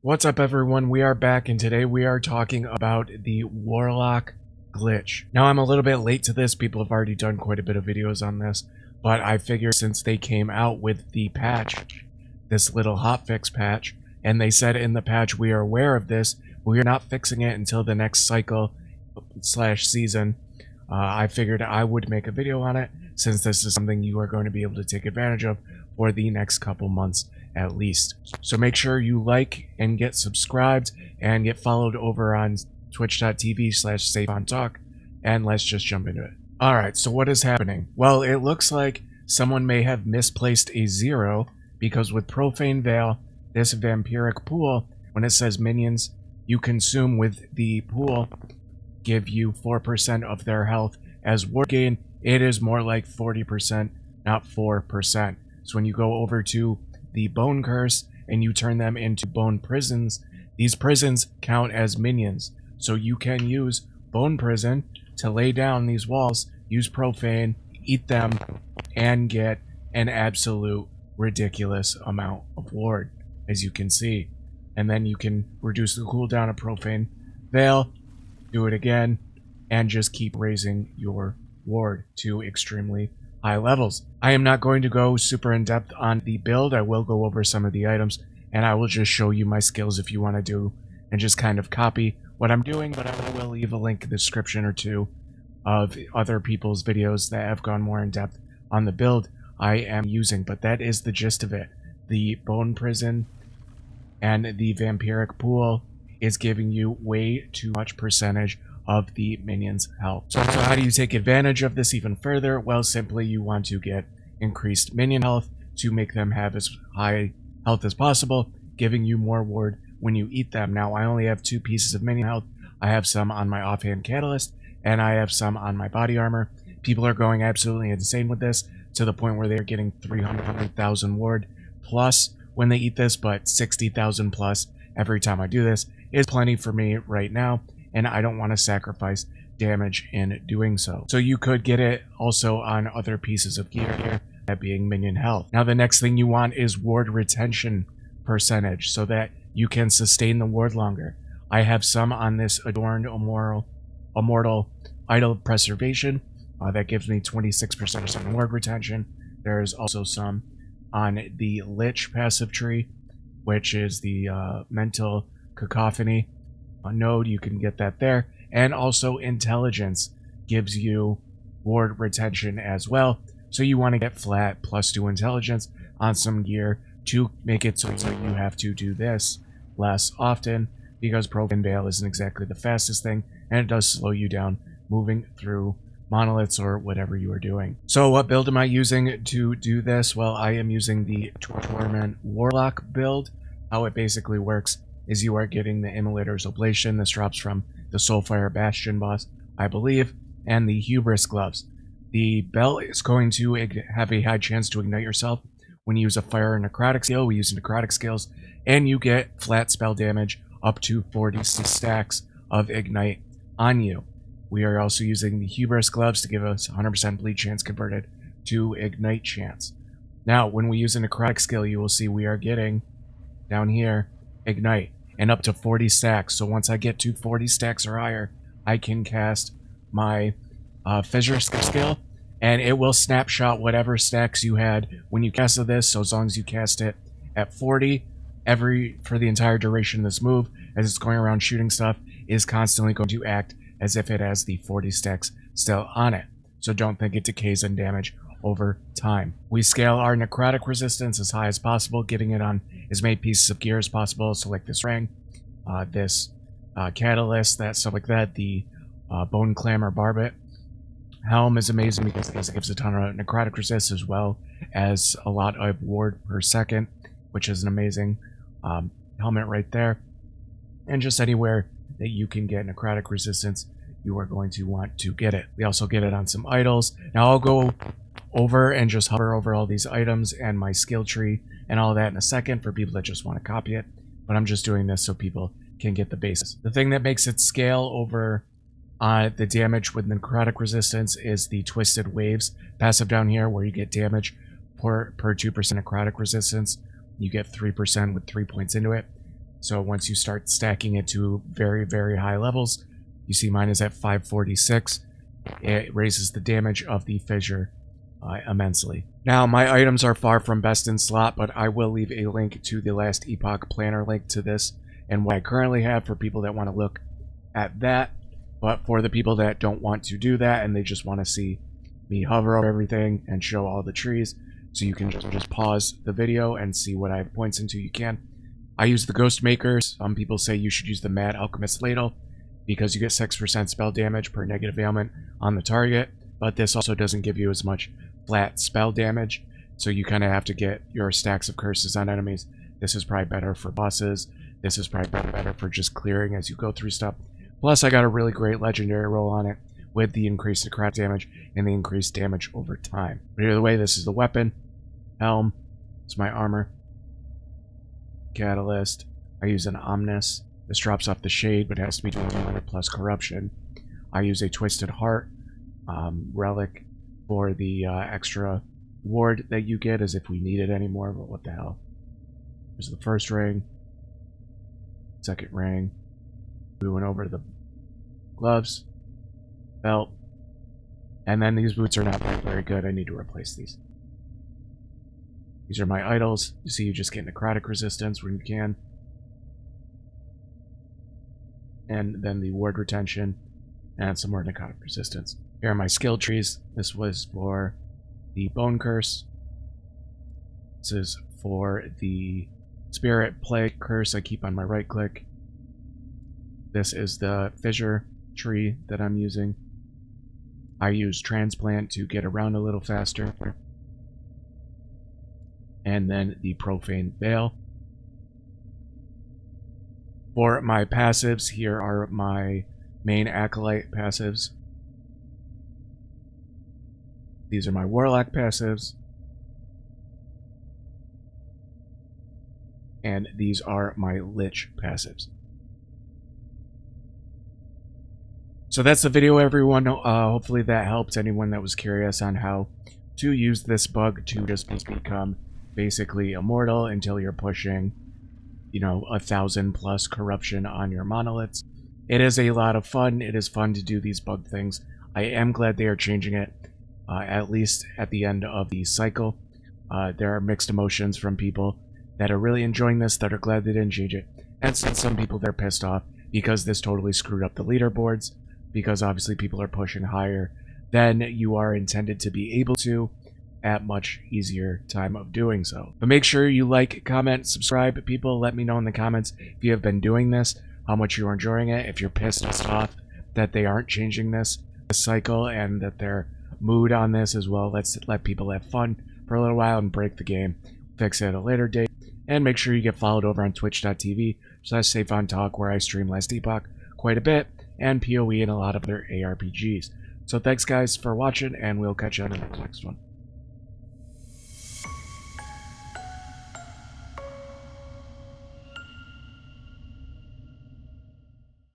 What's up everyone, we are back and today we are talking about the Warlock glitch. Now I'm a little bit late to this, people have already done quite a bit of videos on this, but I figured since they came out with the patch, this little hotfix patch, and they said in the patch we are aware of this, but we are not fixing it until the next cycle / season. I figured I would make a video on it since this is something you are going to be able to take advantage of for the next couple months at least. So make sure you like and get subscribed and get followed over on twitch.tv/SafeOnTalk, and let's just jump into it. Alright, so what is happening? Well, it looks like someone may have misplaced a 0 because with Profane Veil, this vampiric pool, when it says minions you consume with the pool give you 4% of their health as ward gain, it is more like 40%, not 4%. So when you go over to the Bone Curse and you turn them into Bone Prisons, these prisons count as minions. So you can use Bone Prison to lay down these walls, use Profane, eat them, and get an absolute ridiculous amount of ward, as you can see. And then you can reduce the cooldown of Profane Veil, do it again, and just keep raising your ward to extremely high levels. I am not going to go super in depth on the build. I will go over some of the items and I will just show you my skills if you want to do and just kind of copy what I'm doing, but I will leave a link in the description or two of other people's videos that have gone more in depth on the build I am using. But that is the gist of it. The Bone Prison and the Vampiric Pool is giving you way too much percentage of the minions' health. So how do you take advantage of this even further? Well, simply you want to get increased minion health to make them have as high health as possible, giving you more ward when you eat them. Now, I only have 2 pieces of minion health. I have some on my offhand catalyst, and I have some on my body armor. People are going absolutely insane with this, to the point where they're getting 300,000 ward plus when they eat this, but 60,000 plus every time I do this is plenty for me right now, and I don't want to sacrifice damage in doing so. So you could get it also on other pieces of gear here, that being minion health. Now the next thing you want is ward retention percentage, so that you can sustain the ward longer. I have some on this Adorned Immortal Idol Preservation, that gives me 26% ward retention. There's also some on the Lich passive tree, which is the Mental Cacophony node. You can get that there. And also Intelligence gives you ward retention as well. So you want to get flat +2 Intelligence on some gear to make it so you have to do this less often, because Profane Veil isn't exactly the fastest thing, and it does slow you down moving through monoliths or whatever you are doing. So what build am I using to do this? Well, I am using the Torment Warlock build. How it basically works is you are getting the Immolator's Oblation. This drops from the Soulfire Bastion boss, I believe, and the Hubris Gloves. The belt is going to have a high chance to ignite yourself when you use a Fire Necrotic skill. We use necrotic skills, and you get flat spell damage up to 40 stacks of ignite on you. We are also using the Hubris Gloves to give us 100% bleed chance converted to ignite chance. Now, when we use a necrotic skill, you will see we are getting down here ignite and up to 40 stacks. So once I get to 40 stacks or higher, I can cast my Fissure skill, and it will snapshot whatever stacks you had when you casted this. So as long as you cast it at 40 for the entire duration of this move, as it's going around shooting stuff, is constantly going to act as if it has the 40 stacks still on it. So don't think it decays in damage over time. We scale our necrotic resistance as high as possible, getting it on as many pieces of gear as possible. So like this ring, this catalyst, that stuff like that. The Bone Clamor Barbet helm is amazing because it gives a ton of necrotic resist as well as a lot of ward per second, which is an amazing helmet right there. And just anywhere that you can get necrotic resistance, you are going to want to get it. We also get it on some idols. Now I'll go over and just hover over all these items and my skill tree and all that in a second for people that just want to copy it, but I'm just doing this so people can get the basics. The thing that makes it scale over the damage with necrotic resistance is the Twisted Waves passive down here, where you get damage per 2% necrotic resistance. You get 3% with 3 points into it. So once you start stacking it to very, very high levels, you see mine is at 546. It raises the damage of the fissure immensely. Now, my items are far from best in slot, but I will leave a link to the last Epoch planner link to this and what I currently have for people that want to look at that. But for the people that don't want to do that and they just want to see me hover over everything and show all the trees, so you can just pause the video and see what I have points into, you can. I use the Ghost Makers. Some people say you should use the Mad Alchemist Ladle because you get 6% spell damage per negative ailment on the target, but this also doesn't give you as much flat spell damage, so you kind of have to get your stacks of curses on enemies. This is probably better for bosses. This is probably better for just clearing as you go through stuff. Plus, I got a really great legendary roll on it with the increased crit damage and the increased damage over time. But either way, this is the weapon. Helm. It's my armor. Catalyst. I use an Omnis. This drops off the shade, but has to be 200 plus corruption. I use a Twisted Heart relic for the extra ward that you get, as if we need it anymore, but what the hell. Here's the first ring. Second ring. We went over the gloves. Belt. And then these boots are not very good. I need to replace these. These are my idols. You see, you just get necrotic resistance when you can. And then the ward retention and some more necrotic resistance. Here are my skill trees. This was for the Bone Curse. This is for the Spirit Plague Curse I keep on my right click. This is the Fissure tree that I'm using. I use Transplant to get around a little faster. And then the Profane Veil. For my passives, here are my main Acolyte passives. These are my Warlock passives. And these are my Lich passives. So that's the video, everyone. Hopefully that helped anyone that was curious on how to use this bug to just become basically immortal until you're pushing, 1,000 plus corruption on your monoliths. It is a lot of fun. It is fun to do these bug things. I am glad they are changing it, at least at the end of the cycle. There are mixed emotions from people that are really enjoying this, that are glad they didn't change it, and some people that are pissed off because this totally screwed up the leaderboards, because obviously people are pushing higher than you are intended to be able to at much easier time of doing so. But make sure you like, comment, subscribe. People, let me know in the comments if you have been doing this, how much you are enjoying it, if you're pissed off that they aren't changing this cycle and that their mood on this as well. Let's let people have fun for a little while and break the game. Fix it at a later date. And make sure you get followed over on twitch.tv/SafeOnTalk, where I stream Last Epoch quite a bit, and PoE and a lot of other ARPGs. So thanks guys for watching, and we'll catch you on the next one.